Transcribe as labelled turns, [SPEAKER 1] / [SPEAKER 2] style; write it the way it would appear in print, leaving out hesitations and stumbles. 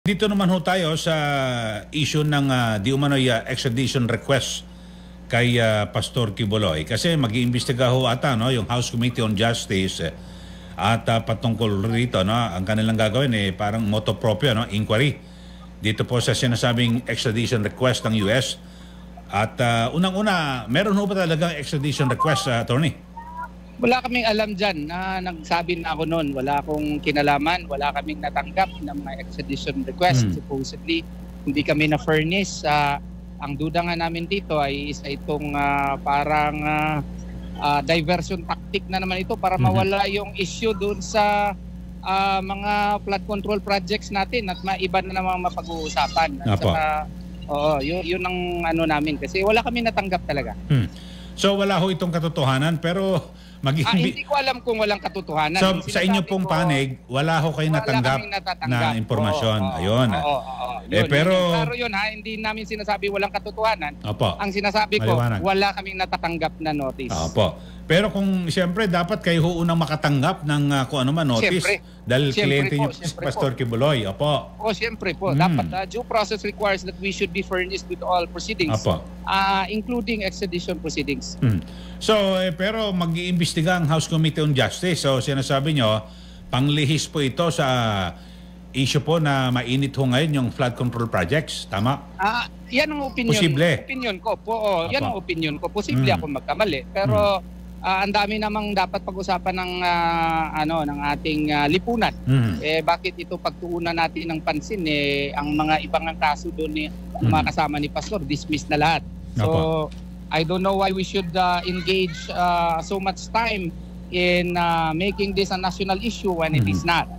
[SPEAKER 1] Dito naman ho tayo sa issue ng di umano'y extradition request kay Pastor Quiboloy. Kasi mag-iimbestiga ho ata yung House Committee on Justice at patungkol rito ang kanilang gagawin parang motu proprio inquiry dito po sa sinasabing extradition request ng US. At unang-una, meron ho ba talagang extradition request, Attorney?
[SPEAKER 2] Wala kaming alam dyan na nagsabi na ako noon. Wala akong kinalaman. Wala kaming natanggap ng mga extradition request. Supposedly, hindi kami na-furnish. Ang duda nga namin dito ay isa itong parang diversion tactic na naman ito para mawala yung issue dun sa mga flood control projects natin at iba na naman mapag-uusapan. At saka, yun ang ano namin kasi wala kami natanggap talaga.
[SPEAKER 1] So wala ho itong katotohanan pero
[SPEAKER 2] hindi ko alam kung walang katotohanan.
[SPEAKER 1] So sa inyo pong panig, wala ho kayo natanggap na impormasyon. Ayun.
[SPEAKER 2] Pero yun hindi namin sinasabi walang katotohanan. Ang sinasabi ko, wala kaming natatanggap na notice.
[SPEAKER 1] Pero kung siyempre dapat kayo ho unang makatanggap ng kung ano man notice dahil kliyente niyo Pastor Quiboloy.
[SPEAKER 2] Siyempre po. Dapat due process requires that we should be furnished with all proceedings. Including extradition proceedings.
[SPEAKER 1] So, pero mag-iimbestiga ang House Committee on Justice. So, sinasabi nyo, panglihis po ito sa issue po na mainit ho ngayon yung flood control projects. Tama?
[SPEAKER 2] Yan ang opinion.
[SPEAKER 1] Posible.
[SPEAKER 2] Opinion ko po. Yan ang opinion ko. Posible ako magkamali. Pero ang dami namang dapat pag-usapan ng ng ating lipunan. Bakit ito pagtuunan natin ng pansin ang mga ibang kaso doon mga kasama ni Pastor dismissed na lahat. So I don't know why we should engage so much time in making this a national issue when it is not.